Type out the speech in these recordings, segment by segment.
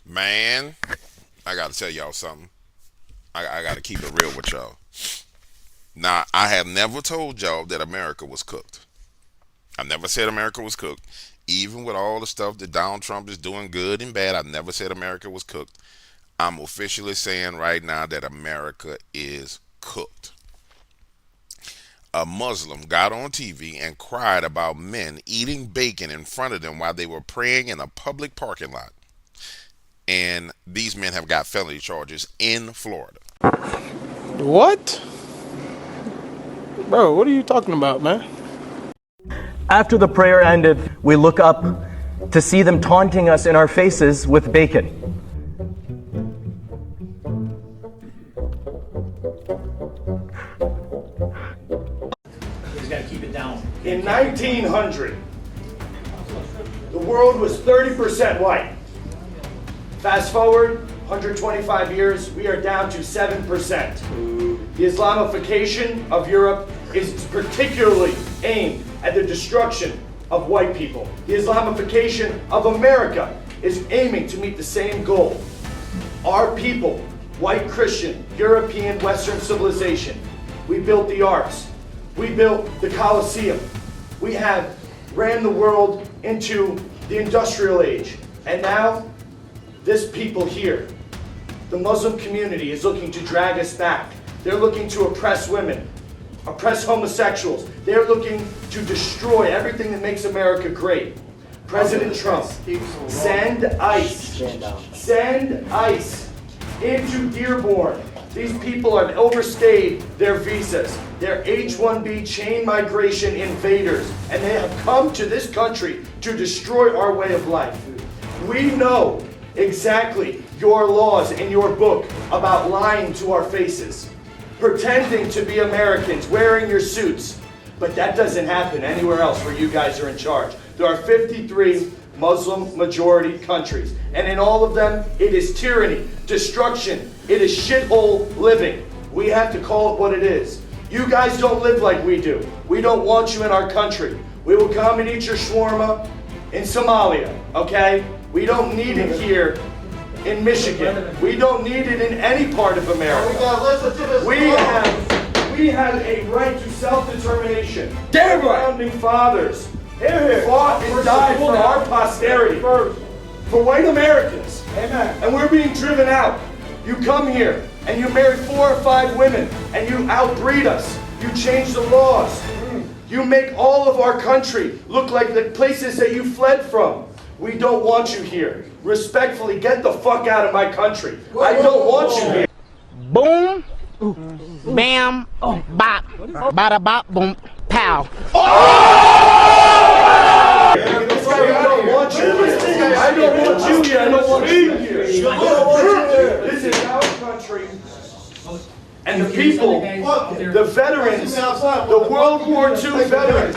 Man, I gotta tell y'all something. I gotta keep it real with y'all. Now, I have never told y'all that America was cooked. I never said America was cooked. Even with all the stuff that Donald Trump is doing, good and bad, I never said America was cooked. I'm officially saying right now that America is cooked. A Muslim got on TV and cried about men eating bacon in front of them while they were praying in a public parking lot. And these men have got felony charges in Florida. What? Bro, what are you talking about, man? After the prayer ended, we look up to see them taunting us in our faces with bacon. He's got to keep it down. In 1900, the world was 30% white. Fast forward 125 years, we are down to 7%. The Islamification of Europe is particularly aimed at the destruction of white people. The Islamification of America is aiming to meet the same goal. Our people, white Christian, European, Western civilization, we built the arts. We built the Colosseum. We have ran the world into the industrial age. And now, this people here, the Muslim community, is looking to drag us back. They're looking to oppress women, oppress homosexuals. They're looking to destroy everything that makes America great. President Trump, send ICE into Dearborn. These people have overstayed their visas. They're H-1B chain migration invaders, and they have come to this country to destroy our way of life. We know exactly your laws in your book about lying to our faces, pretending to be Americans, wearing your suits. But that doesn't happen anywhere else where you guys are in charge. There are 53 Muslim majority countries, and in all of them, it is tyranny, destruction, it is shithole living. We have to call it what it is. You guys don't live like we do. We don't want you in our country. We will come and eat your shawarma in Somalia, okay? We don't need it here in Michigan. We don't need it in any part of America. We have a right to self-determination. Damn right. Founding fathers fought and died for our posterity, for white Americans. Amen. And we're being driven out. You come here and you marry 4 or 5 women and you outbreed us. You change the laws. You make all of our country look like the places that you fled from. We don't want you here. Respectfully, get the fuck out of my country. I don't want you here. Boom, bam, bop, bada bop, boom, pow. I don't want you here. I don't want you here. I don't want you here. This is our country. And the people, the veterans, the World War II veterans,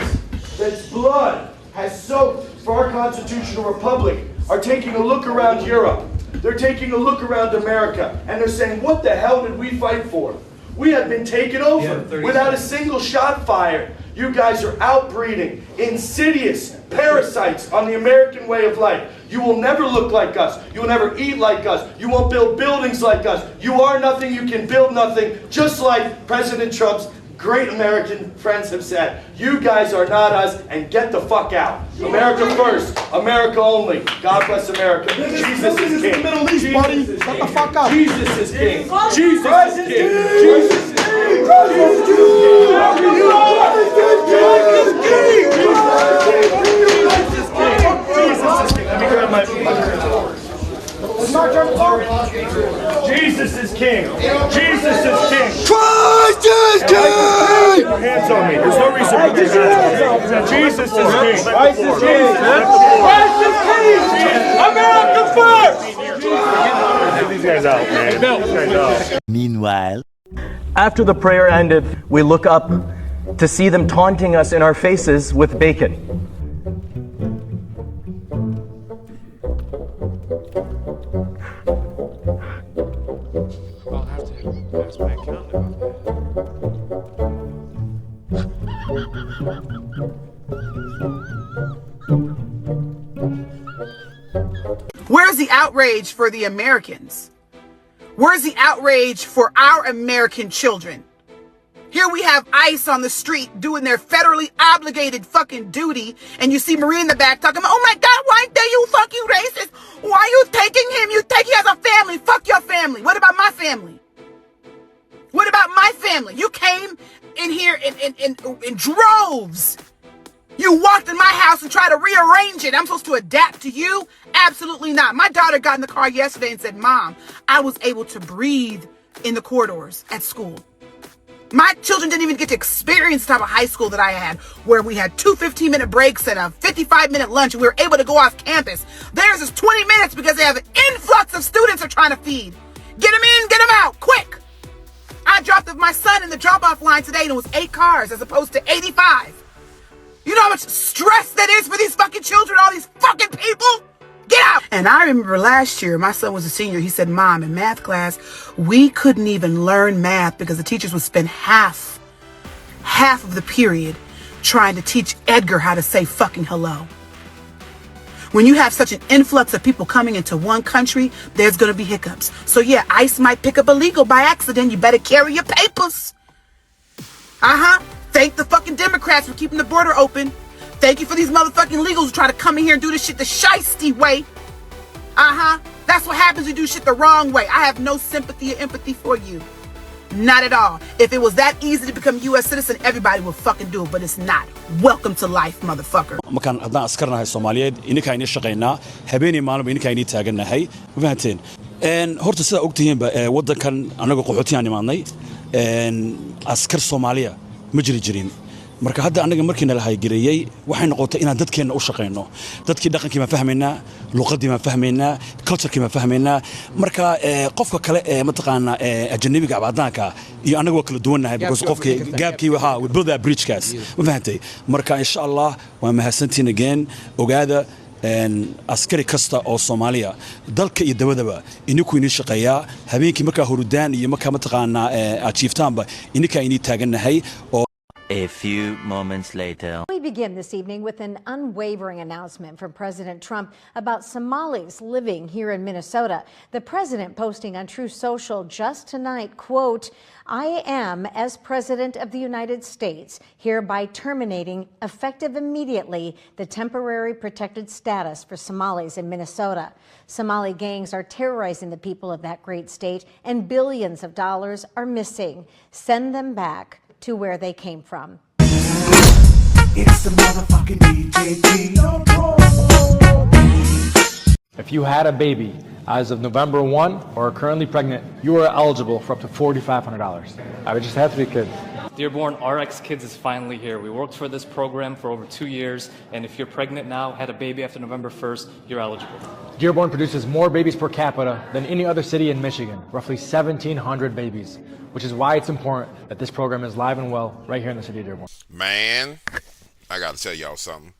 that's blood has soaked for our constitutional republic, are taking a look around Europe. They're taking a look around America, and they're saying, what the hell did we fight for? We have been taken over without a single shot fired. You guys are outbreeding insidious parasites on the American way of life. You will never look like us. You will never eat like us. You won't build buildings like us. You are nothing. You can build nothing. Just like President Trump's great American friends have said. You guys are not us, and get the fuck out. America first. America only. God bless America. Jesus is king. Middle East, buddy. Shut the fuck up. Jesus is king. Jesus is king. Jesus is king. Let me grab my Jesus is king. Jesus is king. Christ is king! Put your hands on me. There's no reason to put your hands on me. Jesus is king. Christ is king. Christ is king! America first! Get these guys out, man. Get these guys out. Meanwhile, after the prayer ended, we look up to see them taunting us in our faces with bacon. I'll have to ask my accountant about that. Where's the outrage? outrage for the Americans? Where's the outrage for our American children? Here we have ICE on the street doing their federally obligated fucking duty, and you see Marie in the back talking about, oh my God, why dare you fucking racist? Why are you taking him? You take him as a family. Fuck your family. What about my family? What about my family? You came in here in droves. You walked in my house and tried to rearrange it. I'm supposed to adapt to you? Absolutely not. My daughter got in the car yesterday and said, Mom, I was able to breathe in the corridors at school. My children didn't even get to experience the type of high school that I had, where we had 2 15-minute breaks and a 55-minute lunch, and we were able to go off campus. Theirs is 20 minutes because they have an influx of students they're trying to feed. Get them in, get them out, quick. I dropped my son in the drop-off line today, and it was 8 cars as opposed to 85. You know how much stress that is for these fucking children, all these fucking people? Get out! And I remember last year, my son was a senior. He said, Mom, in math class, we couldn't even learn math because the teachers would spend half of the period trying to teach Edgar how to say fucking hello. When you have such an influx of people coming into one country, there's going to be hiccups. So yeah, ICE might pick up illegal by accident. You better carry your papers. Thank the fucking Democrats for keeping the border open. Thank you for these motherfucking legals who try to come in here and do this shit the shiesty way. That's what happens when you do shit the wrong way. I have no sympathy or empathy for you. Not at all. If it was that easy to become a U.S. citizen, everybody would fucking do it, but it's not. Welcome to life, motherfucker. markaan haddaan askarnahay Soomaaliyeed ininka ayni shaqeynaa habeenii maalmo ininka ayni taaganahay ma fahanteen horta sida ogtihiin ba wadankan anaga qaxootiyan imaanay askar Soomaaliya ma jirin marka hadda anaga markiina la haygareeyay waxay noqotay inaan dadkeena u shaqeyno dadkii dhaqankii ma fahmeynaa luqadii ma fahmeynaa culture-kii ma fahmeynaa marka qofka kale ma taqaana ajnabiga abadaanka iyo anaga waa kala duwanahay because qofkii gaabkii waxa we build that bridge kaas ma fahantay marka insha Allah waa mahadsantiin again ogaada askari kasta oo Soomaaliya dalka iyo dawladaba inuu inii shaqeeyaa habeenkii marka hurudaan iyo marka ma taqaana achievetaanba ininka inii taaganahay oo A few moments later. We begin this evening with an unwavering announcement from President Trump about Somalis living here in Minnesota. The president posting on Truth Social just tonight, quote, I am, as President of the United States, hereby terminating, effective immediately, the temporary protected status for Somalis in Minnesota. Somali gangs are terrorizing the people of that great state, and billions of dollars are missing. Send them back to where they came from. It's the motherfucking DJ. If you had a baby as of November 1 or are currently pregnant, you are eligible for up to $4,500. I would just have to be a kid. Dearborn RX Kids is finally here. We worked for this program for over 2 years, and if you're pregnant now, had a baby after November 1st, you're eligible. Dearborn produces more babies per capita than any other city in Michigan, roughly 1,700 babies, which is why it's important that this program is live and well right here in the city of Dearborn. Man, I got to tell y'all something.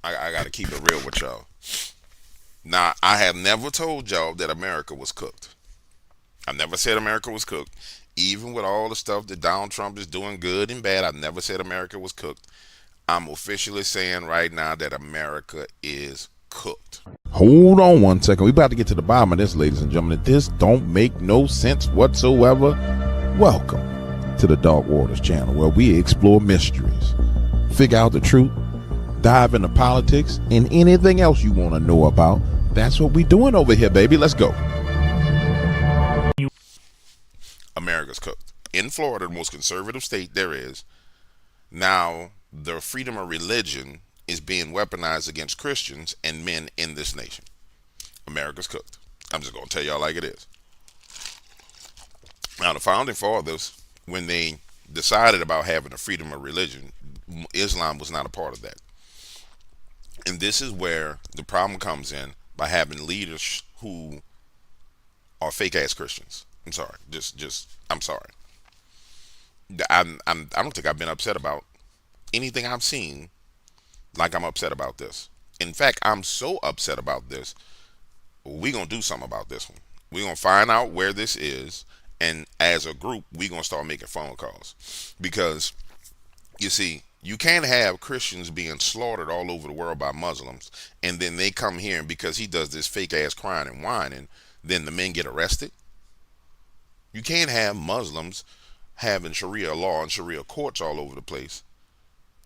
I got to keep it real with y'all. Now, I have never told y'all that America was cooked. I never said America was cooked. Even with all the stuff that Donald Trump is doing good and bad, I never said America was cooked. I'm officially saying right now that America is cooked. Hold on one second. We about to get to the bottom of this, ladies and gentlemen. This don't make no sense whatsoever. Welcome to the Dark Waters channel, where we explore mysteries, figure out the truth, dive into politics, and anything else you want to know about. That's what we doing over here, baby. Let's go. America's cooked. In Florida, the most conservative state there is, now the freedom of religion is being weaponized against Christians and men in this nation. America's cooked. I'm just going to tell y'all like it is. Now, the founding fathers, when they decided about having a freedom of religion, Islam was not a part of that. And this is where the problem comes in by having leaders who are fake-ass Christians. I'm sorry. I'm sorry. I don't think I've been upset about anything I've seen like I'm upset about this. In fact, I'm so upset about this, we're going to do something about this one. We're going to find out where this is, and as a group, we're going to start making phone calls. Because, you see, You can't have Christians being slaughtered all over the world by Muslims, and then they come here, and because he does this fake ass crying and whining, then the men get arrested. You can't have Muslims having Sharia law and Sharia courts all over the place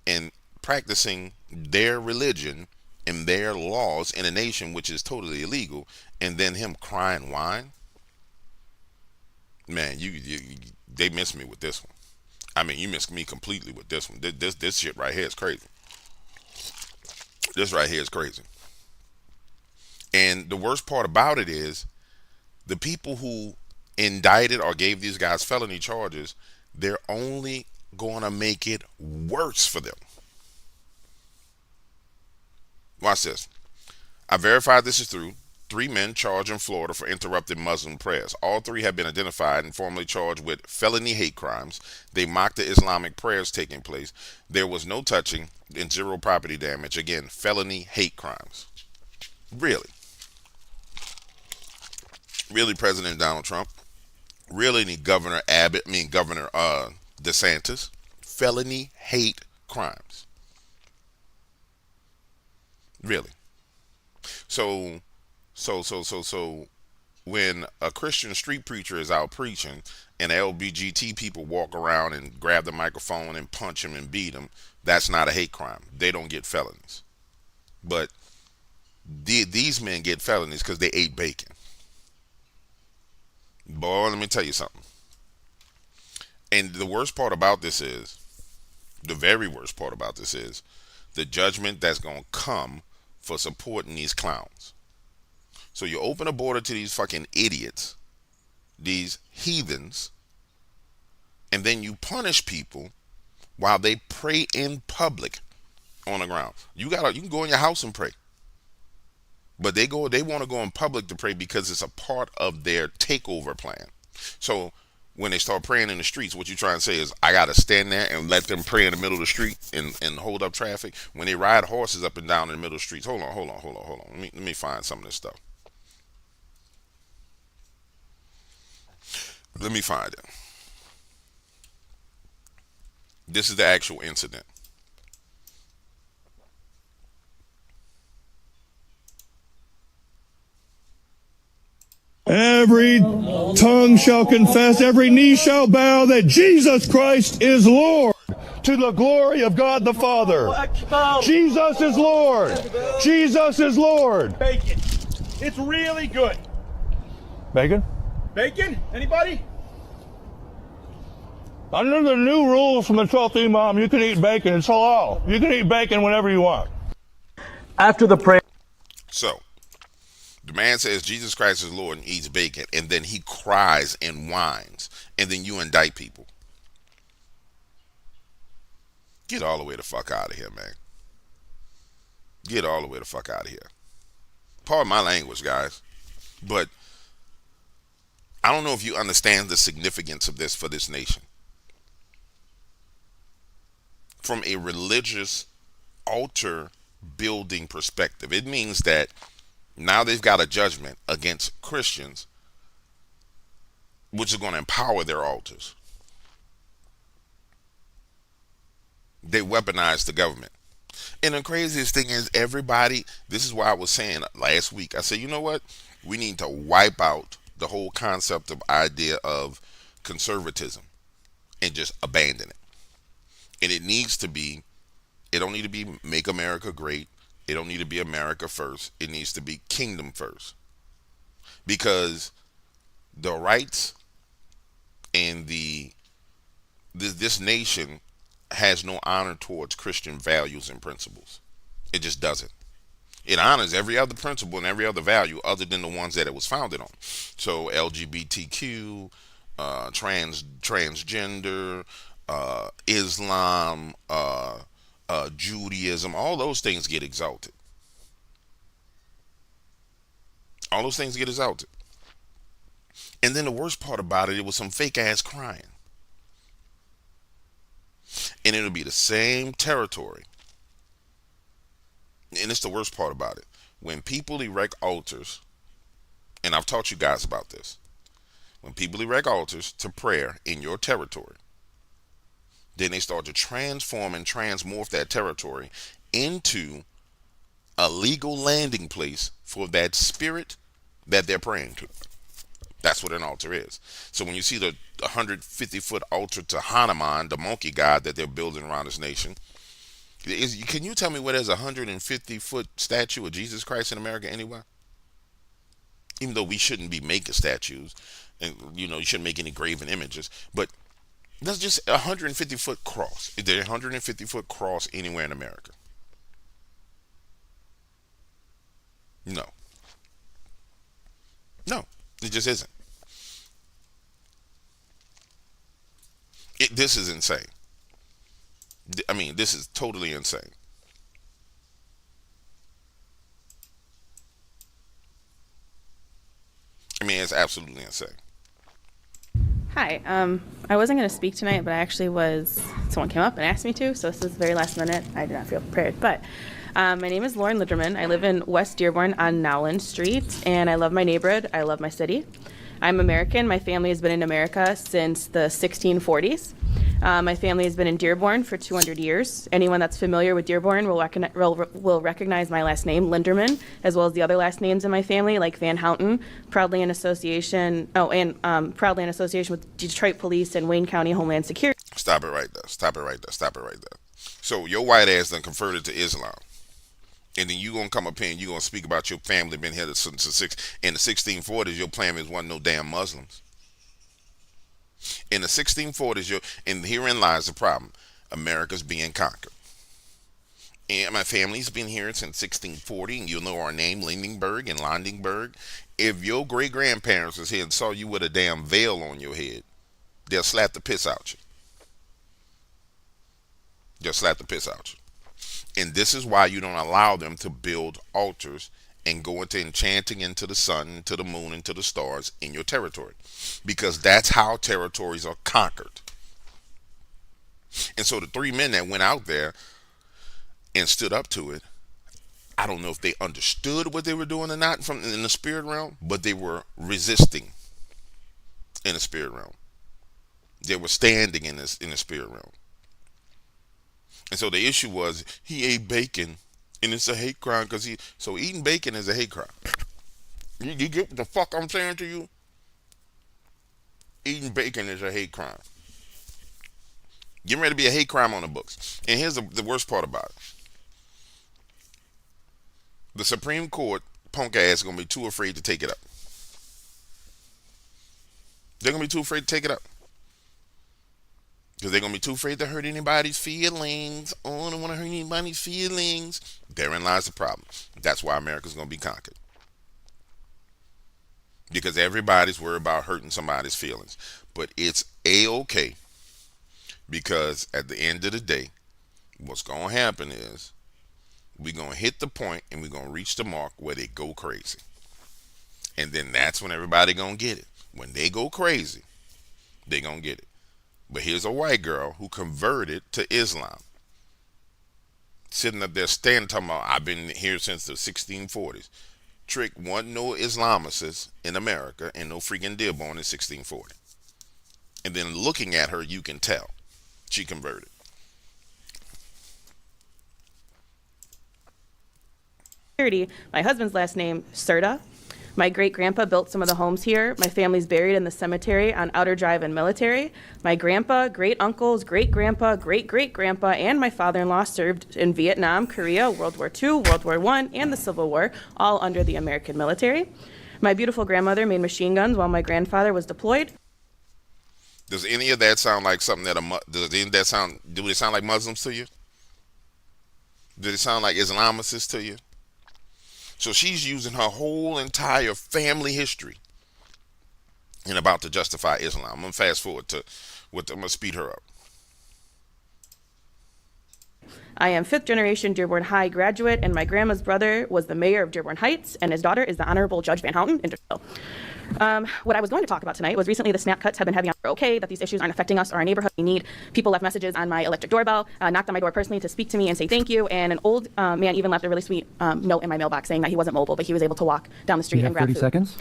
and practicing their religion and their laws in a nation which is totally illegal, and then him crying and whine. Man, they missed me with this one. I mean, you missed me completely with this one. This shit right here is crazy. This right here is crazy. And the worst part about it is the people who indicted or gave these guys felony charges, they're only going to make it worse for them. Watch this. I verified this is true. 3 men charged in Florida for interrupting Muslim prayers. All 3 have been identified and formally charged with felony hate crimes. They mocked the Islamic prayers taking place. There was no touching and 0 property damage. Again, felony hate crimes. Really? Really, President Donald Trump? Really, Governor DeSantis? Felony hate crimes. Really? So when a Christian street preacher is out preaching and LGBT people walk around and grab the microphone and punch him and beat him, that's not a hate crime. They don't get felonies. But these men get felonies because they ate bacon. Boy, let me tell you something. And the worst part about this is, the very worst part about this is, the judgment that's going to come for supporting these clowns. So you open a border to these fucking idiots, these heathens, and then you punish people while they pray in public on the ground. You can go in your house and pray. But they want to go in public to pray because it's a part of their takeover plan. So when they start praying in the streets, what you try and say is, I got to stand there and let them pray in the middle of the street and hold up traffic. When they ride horses up and down in the middle of the streets, hold on. Let me find some of this stuff. Let me find it. This is the actual incident. Every tongue shall confess, every knee shall bow that Jesus Christ is Lord, to the glory of God the Father. Jesus is Lord. Jesus is Lord. Bacon. It's really good. Bacon? Bacon? Anybody? Under the new rules from the 12th Imam, you can eat bacon. It's halal. You can eat bacon whenever you want. After the prayer. So, the man says Jesus Christ is Lord and eats bacon, and then he cries and whines, and then you indict people. Get all the way the fuck out of here, man. Get all the way the fuck out of here. Pardon my language, guys, but I don't know if you understand the significance of this for this nation. From a religious altar building perspective, it means that now they've got a judgment against Christians, which is going to empower their altars. They weaponize the government. And the craziest thing is everybody, this is why I was saying last week, I said, you know what? We need to wipe out the whole concept of idea of conservatism and just abandon it. And it needs to be, it don't need to be make America great. It don't need to be America first. It needs to be kingdom first. Because the rights and this nation has no honor towards Christian values and principles. It just doesn't. It honors every other principle and every other value other than the ones that it was founded on. So LGBTQ, transgender, Islam, Judaism, all those things get exalted. All those things get exalted. And then the worst part about it was some fake ass crying. And it'll be the same territory. And it's the worst part about it. When people erect altars, and I've taught you guys about this. When people erect altars to prayer in your territory, Then they start to transform and transmorph that territory into a legal landing place for that spirit that they're praying to. That's what an altar is. So when you see the 150-foot altar to Hanuman, the monkey god that they're building around this nation, can you tell me where there's a 150-foot statue of Jesus Christ in America anywhere? Even though we shouldn't be making statues, and you shouldn't make any graven images, but that's just a 150-foot cross. Is there a 150-foot cross anywhere in America? No. No, it just isn't. This is insane. I mean, this is totally insane. I mean, it's absolutely insane. Hi, I wasn't going to speak tonight, but I actually was, someone came up and asked me to, so this is very last minute. I did not feel prepared, but my name is Lauren Linderman. I live in West Dearborn on Nowland Street, and I love my neighborhood. I love my city. I'm American. My family has been in America since the 1640s. My family has been in Dearborn for 200 years. Anyone that's familiar with Dearborn will recognize my last name, Linderman, as well as the other last names in my family, like Van Houten, proudly in association with Detroit Police and Wayne County Homeland Security. Stop it right there. Stop it right there. Stop it right there. So your white ass done converted to Islam. And then you gonna come up here and you gonna speak about your family been here since in the 1640s. Your family wasn't no damn Muslims. In the 1640s, and herein lies the problem: America's being conquered. And my family's been here since 1640, and you know our name, Lindenberg and Londenberg. If your great grandparents was here and saw you with a damn veil on your head, they'll slap the piss out you. They'll slap the piss out you. And this is why you don't allow them to build altars and go into enchanting into the sun, to the moon, and to the stars in your territory. Because that's how territories are conquered. And so the three men that went out there and stood up to it, I don't know if they understood what they were doing or not in the spirit realm, but they were resisting in the spirit realm. They were standing in the spirit realm. And so the issue was, he ate bacon, and it's a hate crime so eating bacon is a hate crime. You get what the fuck I'm saying to you? Eating bacon is a hate crime. Getting ready to be a hate crime on the books. And here's the worst part about it. The Supreme Court, punk ass, is going to be too afraid to take it up. They're going to be too afraid to take it up. Because they're going to be too afraid to hurt anybody's feelings. Oh, I don't want to hurt anybody's feelings. Therein lies the problem. That's why America's going to be conquered. Because everybody's worried about hurting somebody's feelings. But it's A-okay. Because at the end of the day, what's going to happen is we're going to hit the point and we're going to reach the mark where they go crazy. And then that's when everybody going to get it. When they go crazy, they're going to get it. But here's a white girl who converted to Islam. Sitting up there standing talking about, I've been here since the 1640s. Trick wasn't no Islamicist in America and no freaking Dearborn in 1640. And then looking at her, you can tell she converted. My husband's last name, Serta. My great-grandpa built some of the homes here. My family's buried in the cemetery on Outer Drive and Military. My grandpa, great-uncles, great-grandpa, great-great-grandpa, and my father-in-law served in Vietnam, Korea, World War II, World War I, and the Civil War, all under the American military. My beautiful grandmother made machine guns while my grandfather was deployed. Does any of that sound like something do they sound like Muslims to you? Do they sound like Islamicists to you? So she's using her whole entire family history and about to justify Islam. I'm going to fast forward to I'm going to speed her up. I am fifth generation Dearborn High graduate, and my grandma's brother was the mayor of Dearborn Heights, and his daughter is the Honorable Judge Van Houten in Deauville. What I was going to talk about tonight was recently the snap cuts have been heavy on okay, that these issues aren't affecting us or our neighborhood. We need people left messages on my electric doorbell, knocked on my door personally to speak to me and say thank you, and an old man even left a really sweet note in my mailbox saying that he wasn't mobile, but he was able to walk down the street and grab food. 30 seconds.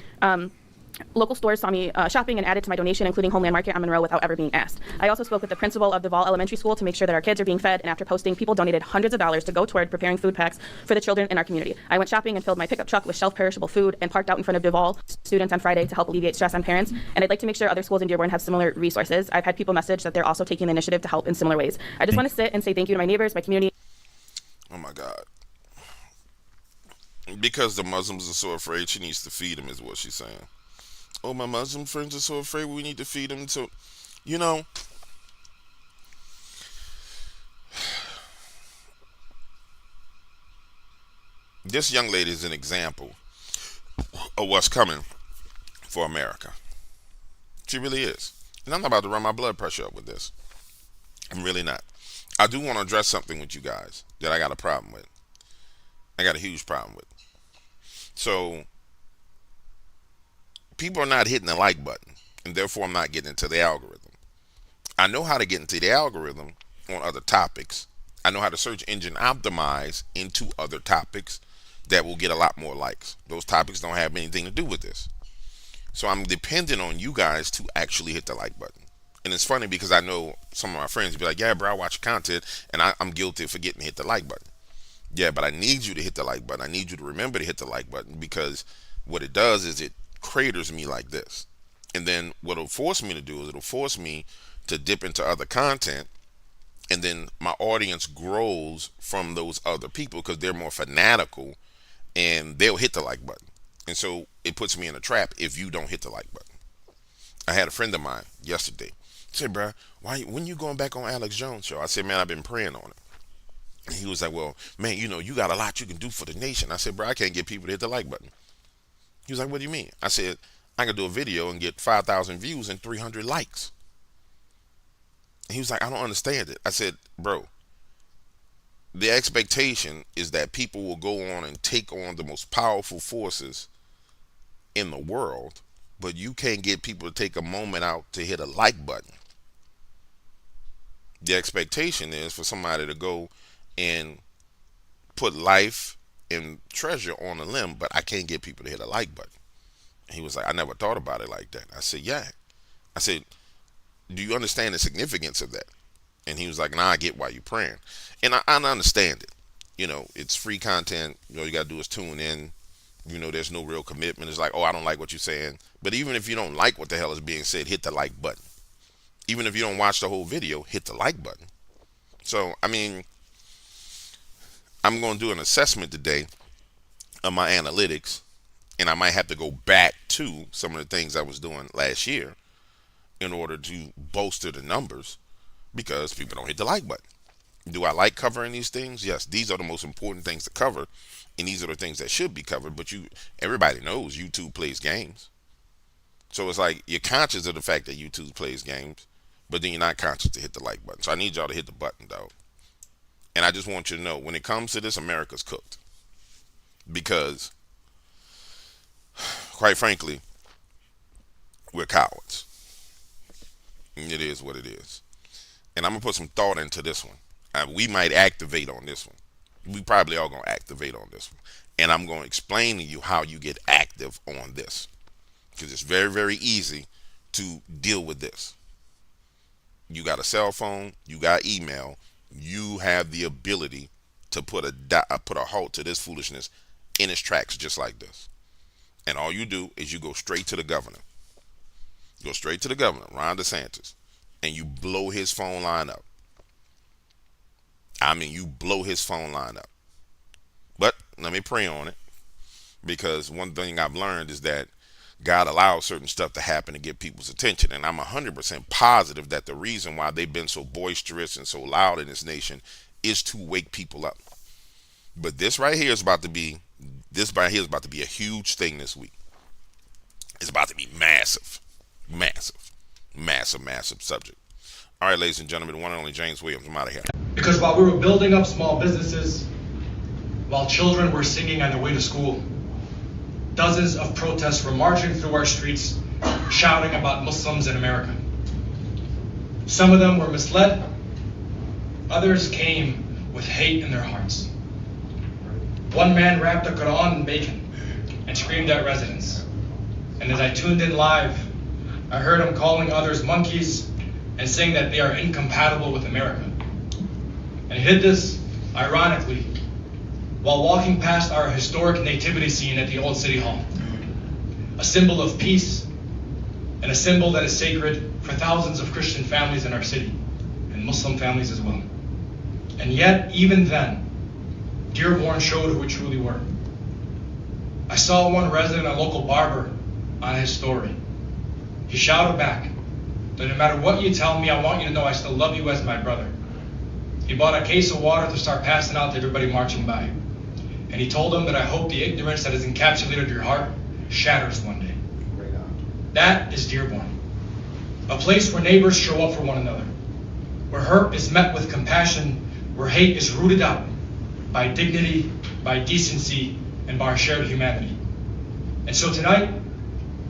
Local stores saw me shopping and added to my donation, including Homeland Market on Monroe, without ever being asked. I also spoke with the principal of Duval Elementary School to make sure that our kids are being fed, and after posting, people donated hundreds of dollars to go toward preparing food packs for the children in our community. I went shopping and filled my pickup truck with shelf-perishable food and parked out in front of Duval students on Friday to help alleviate stress on parents, and I'd like to make sure other schools in Dearborn have similar resources. I've had people message that they're also taking the initiative to help in similar ways. I just want to sit and say thank you to my neighbors, my community. Oh my God. Because the Muslims are so afraid, she needs to feed them, is what she's saying. Oh, my Muslim friends are so afraid, we need to feed them. So, you know, this young lady is an example of what's coming for America. She really is. And I'm not about to run my blood pressure up with this. I'm really not. I do want to address something with you guys that I got a problem with. I got a huge problem with. So, people are not hitting the like button, and therefore I'm not getting into the algorithm. I know how to get into the algorithm on other topics. I know how to search engine optimize into other topics that will get a lot more likes. Those topics don't have anything to do with this. So I'm dependent on you guys to actually hit the like button. And it's funny because I know some of my friends be like, yeah, bro, I watch content, and I'm guilty of forgetting to hit the like button. Yeah, but I need you to hit the like button. I need you to remember to hit the like button, because what it does is it craters me like this. And then what it'll force me to do is it'll force me to dip into other content, and then my audience grows from those other people because they're more fanatical and they'll hit the like button. And so it puts me in a trap if you don't hit the like button. I had a friend of mine yesterday. He said, bro, when you going back on Alex Jones show? I said, man, I've been praying on it. And he was like, well, man, you know, you got a lot you can do for the nation. I said, bro, I can't get people to hit the like button. He was like, what do you mean? I said, I can do a video and get 5,000 views and 300 likes. And he was like, I don't understand it. I said, bro, the expectation is that people will go on and take on the most powerful forces in the world, but you can't get people to take a moment out to hit a like button. The expectation is for somebody to go and put life and treasure on a limb, but I can't get people to hit a like button. He was like, I never thought about it like that. I said, yeah. I said, do you understand the significance of that? And he was like, nah, I get why you're praying. And I understand it. You know, it's free content. You know, you got to do is tune in. You know, there's no real commitment. It's like, oh, I don't like what you're saying. But even if you don't like what the hell is being said, hit the like button. Even if you don't watch the whole video, hit the like button. So, I mean, I'm going to do an assessment today of my analytics, and I might have to go back to some of the things I was doing last year in order to bolster the numbers, because people don't hit the like button. Do I like covering these things? Yes, these are the most important things to cover, and these are the things that should be covered, but everybody knows YouTube plays games. So it's like you're conscious of the fact that YouTube plays games, but then you're not conscious to hit the like button. So I need y'all to hit the button, dog. And I just want you to know, when it comes to this, America's cooked. Because, quite frankly, we're cowards. And it is what it is. And I'm going to put some thought into this one. We might activate on this one. We probably are going to activate on this one. And I'm going to explain to you how you get active on this. Because it's very, very easy to deal with this. You got a cell phone, you got email, you have the ability to put a halt to this foolishness in its tracks, just like this. And all you do is you go straight to the governor. Go straight to the governor, Ron DeSantis, and you blow his phone line up. I mean, you blow his phone line up. But let me pray on it, because one thing I've learned is that God allows certain stuff to happen to get people's attention. And I'm 100% positive that the reason why they've been so boisterous and so loud in this nation is to wake people up. But this right here is about to be a huge thing this week. It's about to be massive subject. All right, ladies and gentlemen, the one and only James Williams. I'm out of here. Because while we were building up small businesses, while children were singing on their way to school, dozens of protests were marching through our streets, shouting about Muslims in America. Some of them were misled. Others came with hate in their hearts. One man wrapped the Quran in bacon and screamed at residents, And as I tuned in live, I heard him calling others monkeys and saying that they are incompatible with America. And he did this, ironically, while walking past our historic nativity scene at the old City Hall, a symbol of peace and a symbol that is sacred for thousands of Christian families in our city, and Muslim families as well. And yet, even then, Dearborn showed who we truly were. I saw one resident, a local barber, on his story. He shouted back that no matter what you tell me, I want you to know I still love you as my brother. He bought a case of water to start passing out to everybody marching by. And he told them that I hope the ignorance that has encapsulated your heart shatters one day. That is Dearborn. A place where neighbors show up for one another, where hurt is met with compassion, where hate is rooted out by dignity, by decency, and by our shared humanity. And so tonight,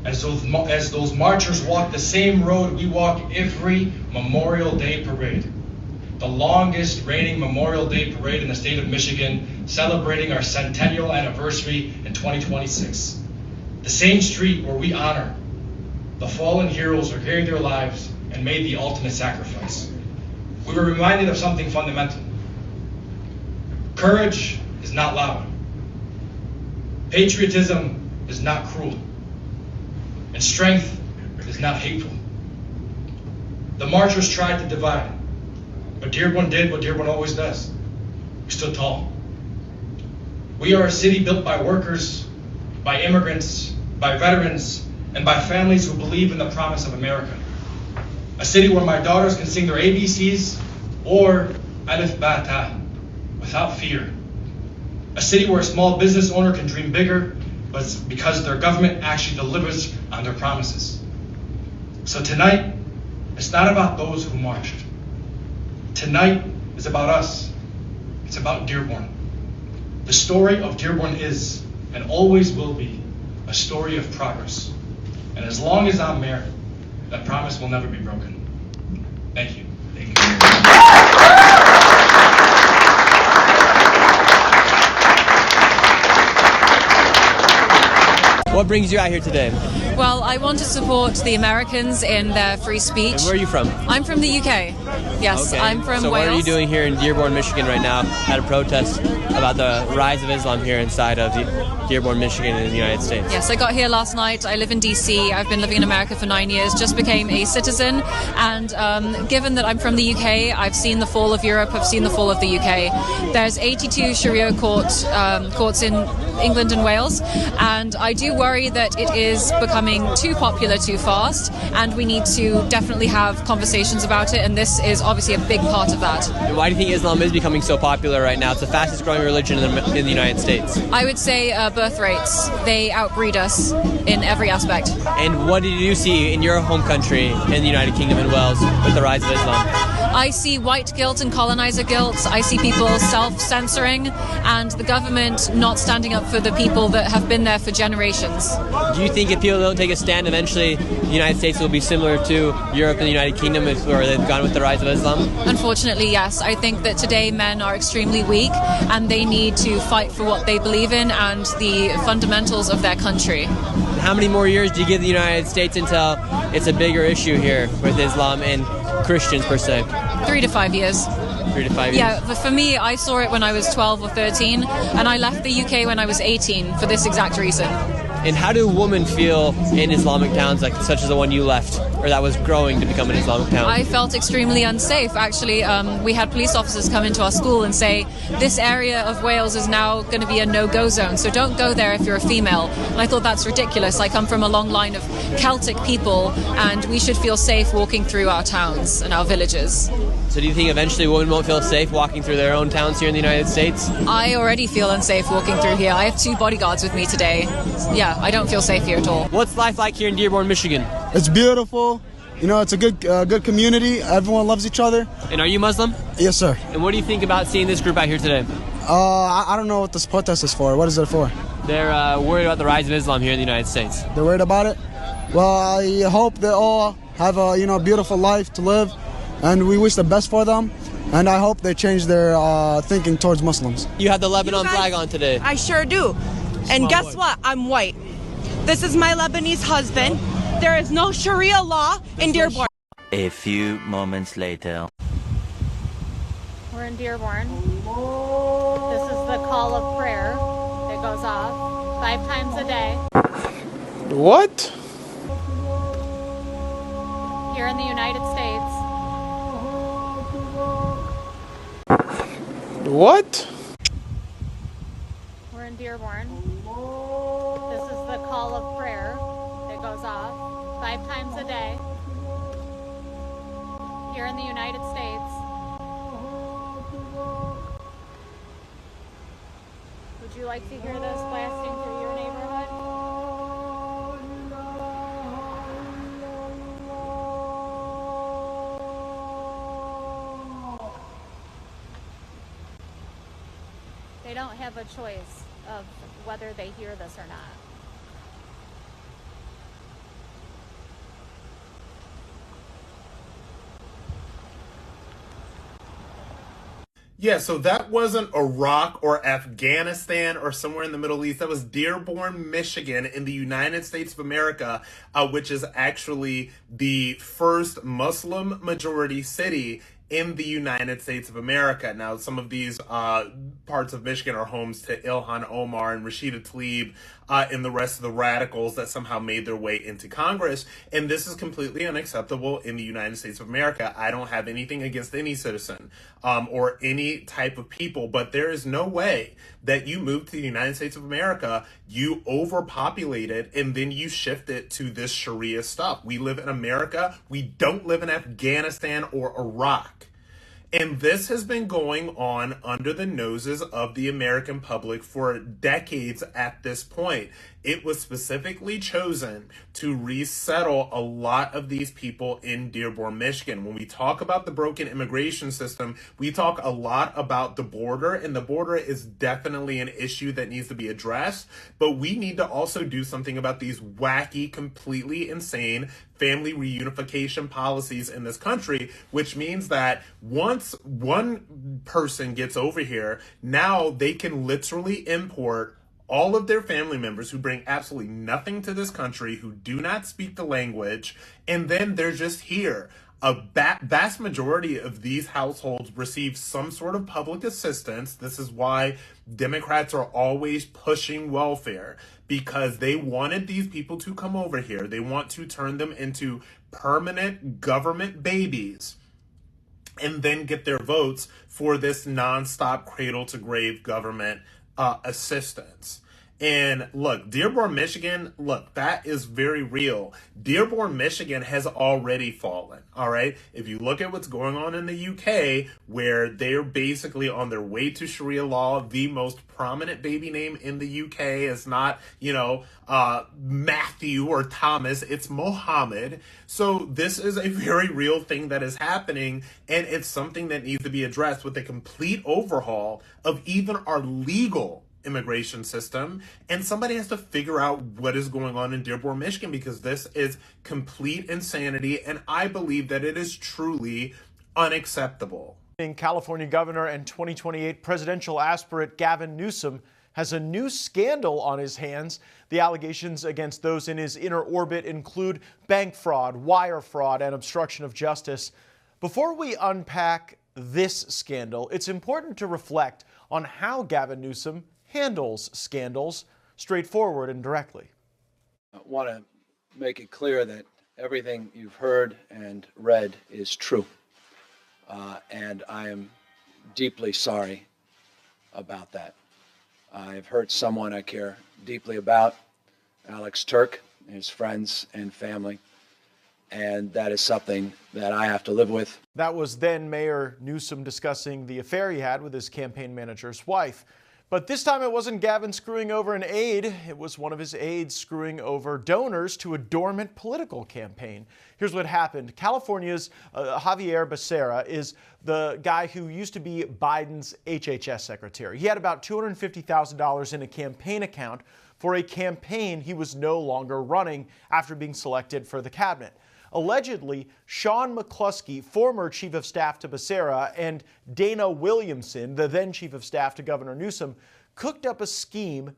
as those marchers walk the same road we walk every Memorial Day parade, the longest reigning Memorial Day parade in the state of Michigan, celebrating our centennial anniversary in 2026. The same street where we honor the fallen heroes who gave their lives and made the ultimate sacrifice. We were reminded of something fundamental. Courage is not loud. Patriotism is not cruel. And strength is not hateful. The marchers tried to divide, but Dearborn did what Dearborn always does. We stood tall. We are a city built by workers, by immigrants, by veterans, and by families who believe in the promise of America. A city where my daughters can sing their ABCs or Alif Ba Ta without fear. A city where a small business owner can dream bigger, but it's because their government actually delivers on their promises. So tonight, it's not about those who marched. Tonight is about us. It's about Dearborn. The story of Dearborn is, and always will be, a story of progress. And as long as I'm mayor, that promise will never be broken. Thank you. Thank you. What brings you out here today? Well, I want to support the Americans in their free speech. And where are you from? I'm from the UK. Yes, okay. I'm from So Wales. what are you doing here in Dearborn, Michigan right now at a protest about the rise of Islam here inside of Dearborn, Michigan in the United States? Yes, I got here last night. I live in DC. I've been living in America for 9 years, just became a citizen. And given that I'm from the UK, I've seen the fall of Europe, I've seen the fall of the UK. There's 82 Sharia courts in England and Wales. And I do worry that it is becoming too popular too fast. And we need to definitely have conversations about it. And this is obviously a big part of that. And why do you think Islam is becoming so popular right now? It's the fastest growing religion in the United States. I would say birth rates. They outbreed us in every aspect. And what did you see in your home country, in the United Kingdom and Wales, with the rise of Islam? I see white guilt and colonizer guilt. I see people self-censoring and the government not standing up for the people that have been there for generations. Do you think if people don't take a stand, eventually the United States will be similar to Europe and the United Kingdom, where they've gone with the rise of Islam? Unfortunately, yes. I think that today men are extremely weak and they need to fight for what they believe in and the fundamentals of their country. How many more years do you give the United States until it's a bigger issue here with Islam and Christians per se? 3 to 5 years. 3 to 5 years. Yeah, but for me, I saw it when I was 12 or 13, and I left the UK when I was 18 for this exact reason. And how do women feel in Islamic towns like such as the one you left, or that was growing to become an Islamic town? I felt extremely unsafe. Actually, we had police officers come into our school and say, this area of Wales is now going to be a no-go zone, so don't go there if you're a female. And I thought that's ridiculous. I come from a long line of Celtic people, and we should feel safe walking through our towns and our villages. So do you think eventually women won't feel safe walking through their own towns here in the United States? I already feel unsafe walking through here. I have 2 bodyguards with me today. Yeah, I don't feel safe here at all. What's life like here in Dearborn, Michigan? It's beautiful. You know, it's a good community. Everyone loves each other. And are you Muslim? Yes, sir. And what do you think about seeing this group out here today? I don't know what this protest is for. What is it for? They're worried about the rise of Islam here in the United States. They're worried about it? Well, I hope they all have a beautiful life to live, and we wish the best for them. And I hope they change their thinking towards Muslims. You have the Lebanon flag on today. I sure do. And guess what? I'm white. This is my Lebanese husband. There is no Sharia law in Dearborn. A few moments later. We're in Dearborn. This is the call of prayer that goes off 5 times a day. What? Here in the United States. What? We're in Dearborn. This is the call of prayer that goes off 5 times a day. Here in the United States. Would you like to hear this blasting through your neighborhood? They don't have a choice of whether they hear this or not. Yeah, so that wasn't Iraq or Afghanistan or somewhere in the Middle East. That was Dearborn, Michigan in the United States of America, which is actually the first Muslim majority city in the United States of America. Now, some of these parts of Michigan are homes to Ilhan Omar and Rashida Tlaib and the rest of the radicals that somehow made their way into Congress. And this is completely unacceptable in the United States of America. I don't have anything against any citizen or any type of people, but there is no way that you move to the United States of America, you overpopulate it, and then you shift it to this Sharia stuff. We live in America. We don't live in Afghanistan or Iraq. And this has been going on under the noses of the American public for decades at this point. It was specifically chosen to resettle a lot of these people in Dearborn, Michigan. When we talk about the broken immigration system, we talk a lot about the border, and the border is definitely an issue that needs to be addressed. But we need to also do something about these wacky, completely insane family reunification policies in this country, which means that once one person gets over here, now they can literally import all of their family members who bring absolutely nothing to this country, who do not speak the language, and then they're just here. A vast majority of these households receive some sort of public assistance. This is why Democrats are always pushing welfare, because they wanted these people to come over here. They want to turn them into permanent government babies and then get their votes for this nonstop cradle-to-grave government assistance. And look, Dearborn, Michigan, look, that is very real. Dearborn, Michigan has already fallen, all right? If you look at what's going on in the UK, where they're basically on their way to Sharia law, the most prominent baby name in the UK is not, Matthew or Thomas, it's Mohammed. So this is a very real thing that is happening, and it's something that needs to be addressed with a complete overhaul of even our legal immigration system. And somebody has to figure out what is going on in Dearborn, Michigan, because this is complete insanity, and I believe that it is truly unacceptable. California governor and 2028 presidential aspirant Gavin Newsom has a new scandal on his hands. The allegations against those in his inner orbit include bank fraud, wire fraud, and obstruction of justice. Before we unpack this scandal, it's important to reflect on how Gavin Newsom handles scandals straightforward and directly. I want to make it clear that everything you've heard and read is true. And I am deeply sorry about that. I've hurt someone I care deeply about, Alex Turk, his friends and family, and that is something that I have to live with. That was then Mayor Newsom discussing the affair he had with his campaign manager's wife. But this time it wasn't Gavin screwing over an aide, it was one of his aides screwing over donors to a dormant political campaign. Here's what happened. California's Javier Becerra is the guy who used to be Biden's HHS secretary. He had about $250,000 in a campaign account for a campaign he was no longer running after being selected for the cabinet. Allegedly, Sean McCluskey, former chief of staff to Becerra, and Dana Williamson, the then chief of staff to Governor Newsom, cooked up a scheme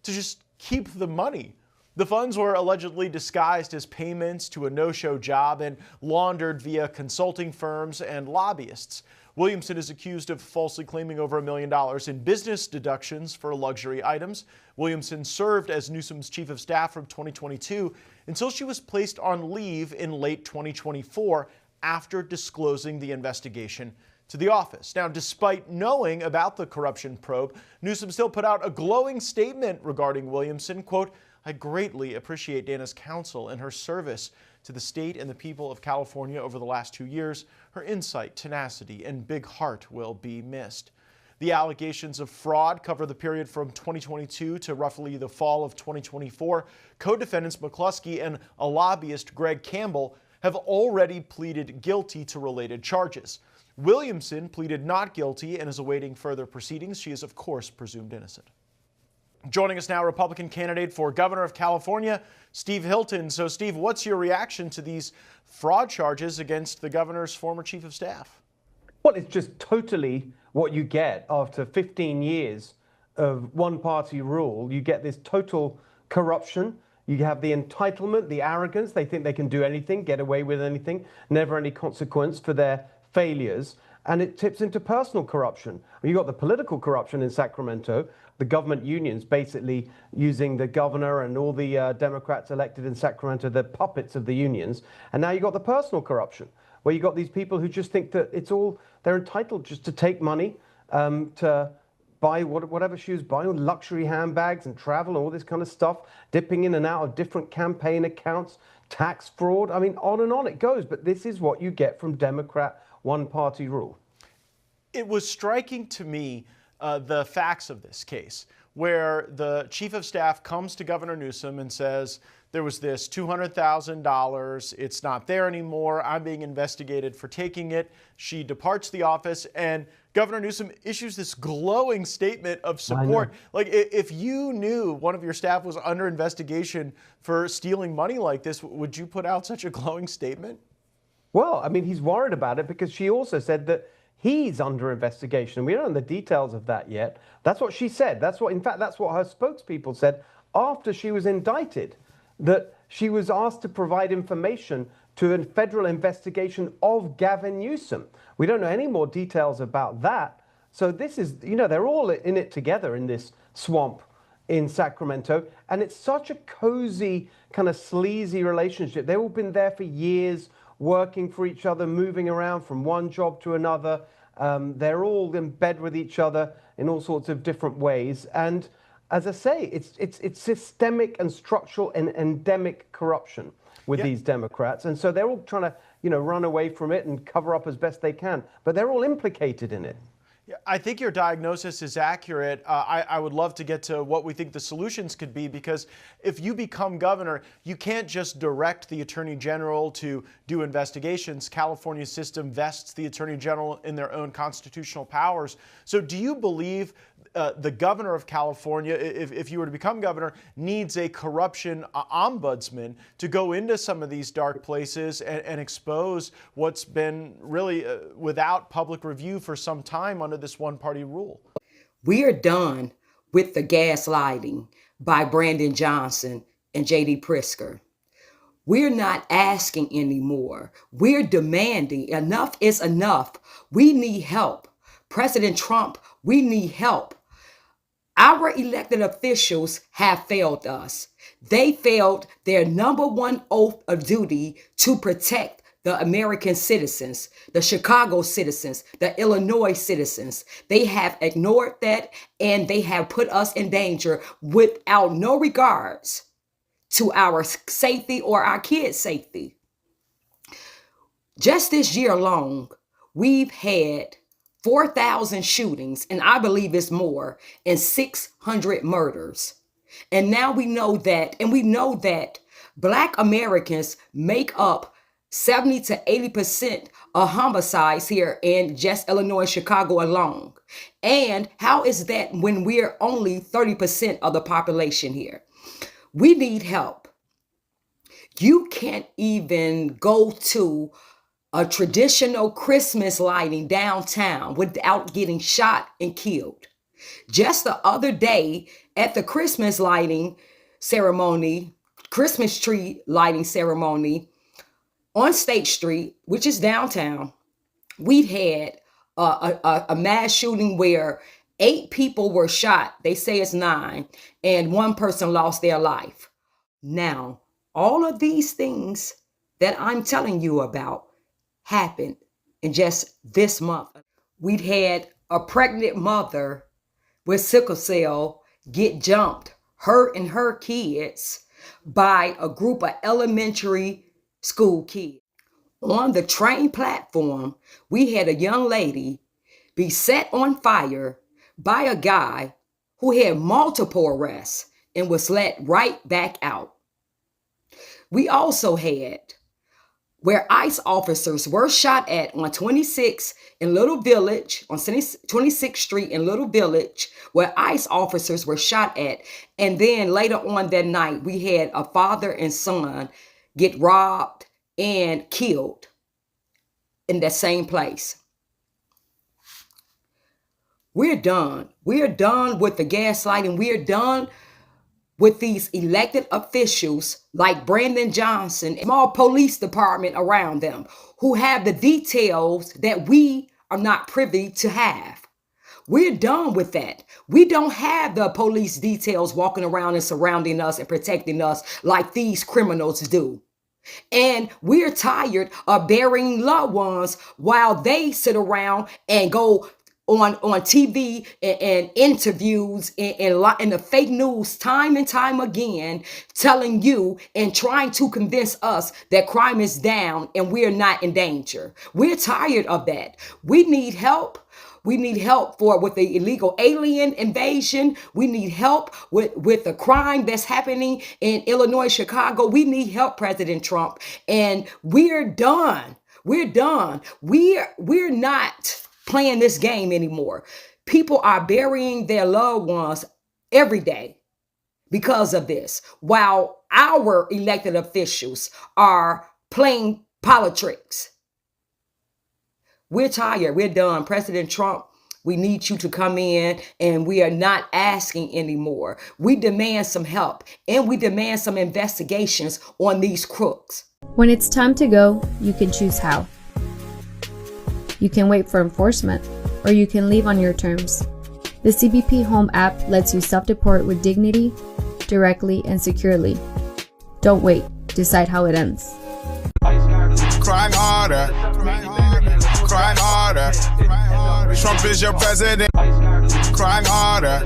to just keep the money. The funds were allegedly disguised as payments to a no-show job and laundered via consulting firms and lobbyists. Williamson is accused of falsely claiming over $1 million in business deductions for luxury items. Williamson served as Newsom's chief of staff from 2022 until she was placed on leave in late 2024 after disclosing the investigation to the office. Now, despite knowing about the corruption probe, Newsom still put out a glowing statement regarding Williamson. Quote, "I greatly appreciate Dana's counsel and her service to the state and the people of California over the last 2 years. Her insight, tenacity, and big heart will be missed." The allegations of fraud cover the period from 2022 to roughly the fall of 2024. Co-defendants McCluskey and a lobbyist, Greg Campbell, have already pleaded guilty to related charges. Williamson pleaded not guilty and is awaiting further proceedings. She is, of course, presumed innocent. Joining us now, Republican candidate for governor of California, Steve Hilton. So, Steve, what's your reaction to these fraud charges against the governor's former chief of staff? Well, it's just totally what you get after 15 years of one-party rule. You get this total corruption. You have the entitlement, the arrogance. They think they can do anything, get away with anything, never any consequence for their failures. And it tips into personal corruption. You got the political corruption in Sacramento, the government unions basically using the governor and all the Democrats elected in Sacramento, the puppets of the unions. And now you got the personal corruption, where you got these people who just think that they're entitled just to take money to buy whatever shoes, buy luxury handbags and travel and all this kind of stuff, dipping in and out of different campaign accounts, tax fraud. I mean, on and on it goes. But this is what you get from Democrat one-party rule. It was striking to me the facts of this case, where the chief of staff comes to Governor Newsom and says, there was this $200,000, it's not there anymore, I'm being investigated for taking it. She departs the office, and Governor Newsom issues this glowing statement of support. Like, if you knew one of your staff was under investigation for stealing money like this, would you put out such a glowing statement? Well, I mean, he's worried about it because she also said that he's under investigation. We don't know the details of that yet. That's what she said. In fact, that's what her spokespeople said after she was indicted, that she was asked to provide information to a federal investigation of Gavin Newsom. We don't know any more details about that. So this is, they're all in it together in this swamp in Sacramento. And it's such a cozy, kind of sleazy relationship. They've all been there for years, working for each other, moving around from one job to another. They're all in bed with each other in all sorts of different ways. And as I say, it's systemic and structural and endemic corruption with these Democrats. And so they're all trying to, run away from it and cover up as best they can. But they're all implicated in it. Yeah, I think your diagnosis is accurate. I would love to get to what we think the solutions could be, because if you become governor, you can't just direct the attorney general to do investigations. California's system vests the attorney general in their own constitutional powers. So do you believe the governor of California, if you were to become governor, needs a corruption ombudsman to go into some of these dark places and expose what's been really without public review for some time under this one-party rule? We are done with the gaslighting by Brandon Johnson and J.D. Pritzker. We're not asking anymore. We're demanding. Enough is enough. We need help. President Trump, we need help. Our elected officials have failed us. They failed their number one oath of duty to protect the American citizens, the Chicago citizens, the Illinois citizens. They have ignored that, and they have put us in danger without no regards to our safety or our kids' safety. Just this year alone, we've had 4,000 shootings, and I believe it's more, and 600 murders. And now we know that Black Americans make up 70 to 80% of homicides here in just Illinois, Chicago alone. And how is that when we're only 30% of the population here? We need help. You can't even go to a traditional Christmas lighting downtown without getting shot and killed. Just the other day at the Christmas lighting ceremony Christmas tree lighting ceremony on State Street, which is downtown. We've had a mass shooting where 8 people were shot. They say it's 9, and 1 person lost their life. Now, all of these things that I'm telling you about happened in just this month. We'd had a pregnant mother with sickle cell get jumped, her and her kids, by a group of elementary school kids. On the train platform, we had a young lady be set on fire by a guy who had multiple arrests and was let right back out. We also had where ICE officers were shot at on 26th in Little Village, on 26th Street in Little Village, where ICE officers were shot at. And then later on that night, we had a father and son get robbed and killed in that same place. We're done. We're done with the gaslighting. We're done with these elected officials like Brandon Johnson, small police department around them, who have the details that we are not privy to have. We're done with that. We don't have the police details walking around and surrounding us and protecting us like these criminals do. And we're tired of burying loved ones while they sit around and go on TV and interviews and the fake news time and time again, telling you and trying to convince us that crime is down and we're not in danger. We're tired of that. We need help. We need help with the illegal alien invasion. We need help with the crime that's happening in Illinois, Chicago. We need help, President Trump. And we're done. We're done. We're not playing this game anymore. People are burying their loved ones every day because of this, while our elected officials are playing politics. We're tired. We're done. President Trump, we need you to come in, and we are not asking anymore. We demand some help, and we demand some investigations on these crooks. When it's time to go, you can choose how. You can wait for enforcement, or you can leave on your terms. The CBP Home app lets you self-deport with dignity, directly, and securely. Don't wait. Decide how it ends. Crying harder. Crying harder. Trump is your president. Crying harder.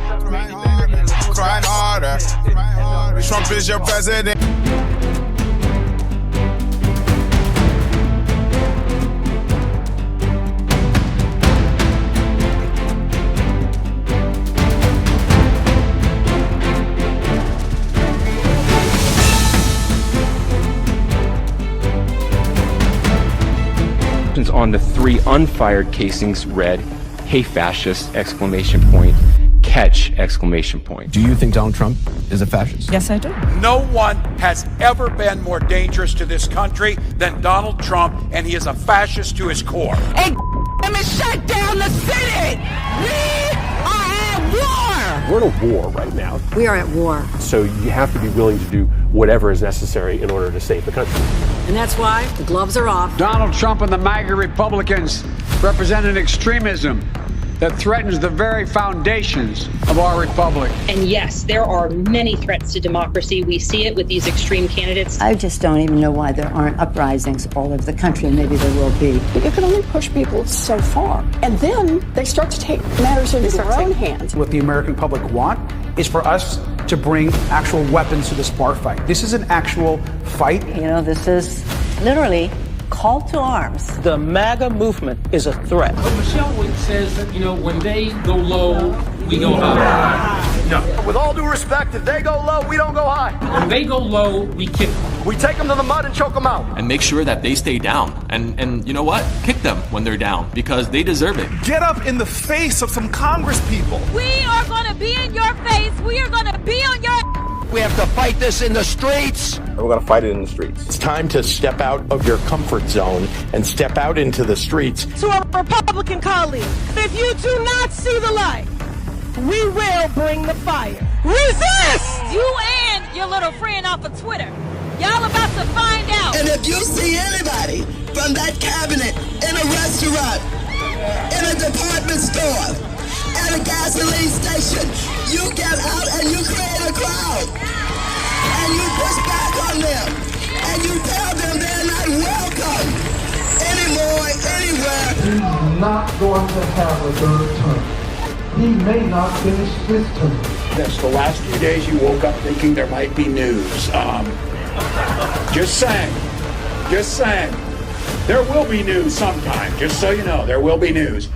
Crying harder. Trump is your president. On the 3 unfired casings read, "Hey fascist!" exclamation point, catch exclamation point. Do you think Donald Trump is a fascist? Yes, I do. No one has ever been more dangerous to this country than Donald Trump, and he is a fascist to his core. And shut down the Senate! We are at war! We're in a war right now. We are at war. So you have to be willing to do whatever is necessary in order to save the country. And that's why the gloves are off. Donald Trump and the MAGA Republicans represent an extremism that threatens the very foundations of our republic. And yes, there are many threats to democracy. We see it with these extreme candidates. I just don't even know why there aren't uprisings all over the country. Maybe there will be. But you can only push people so far. And then they start to take matters into their own hands. What the American public want is for us to bring actual weapons to this bar fight. This is an actual fight. You know, this is literally call to arms. The MAGA movement is a threat. But Michelle says that, when they go low, we go high. No. With all due respect, if they go low, we don't go high. When they go low, we kick them. We take them to the mud and choke them out. And make sure that they stay down. And you know what? Kick them when they're down, because they deserve it. Get up in the face of some Congress people. We are going to be in your face. We are going to be on your... We have to fight this in the streets. We're going to fight it in the streets. It's time to step out of your comfort zone and step out into the streets. To our Republican colleagues, if you do not see the light, we will bring the fire. Resist! You and your little friend off of Twitter. Y'all about to find out. And if you see anybody from that cabinet in a restaurant, in a department store, at a gasoline station, you get out and you create a crowd. And you push back on them. And you tell them they're not welcome anymore, anywhere. He's not going to have a third term. He may not finish this term. Yes, the last few days you woke up thinking there might be news. Just saying. Just saying. There will be news sometime. Just so you know, there will be news.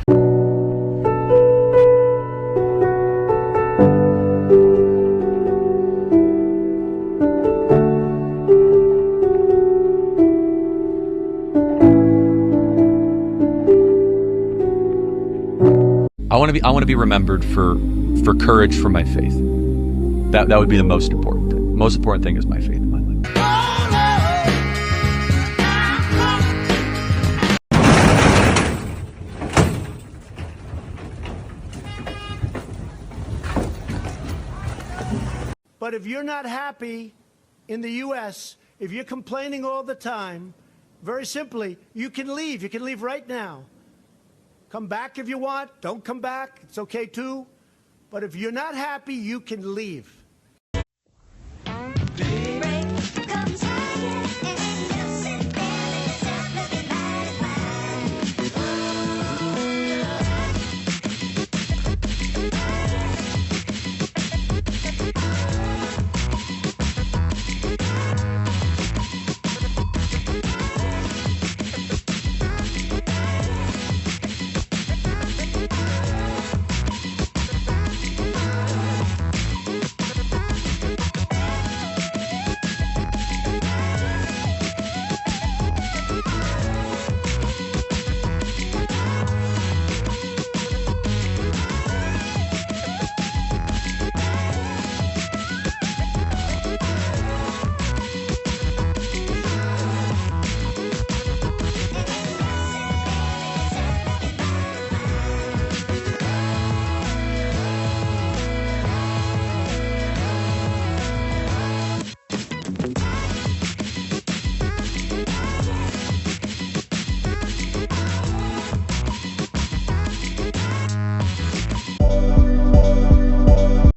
I want to be remembered for courage for my faith. That would be the most important thing. Most important thing is my faith in my life. But if you're not happy in the U.S., if you're complaining all the time, very simply, you can leave. You can leave right now. Come back if you want. Don't come back. It's okay too. But if you're not happy, you can leave.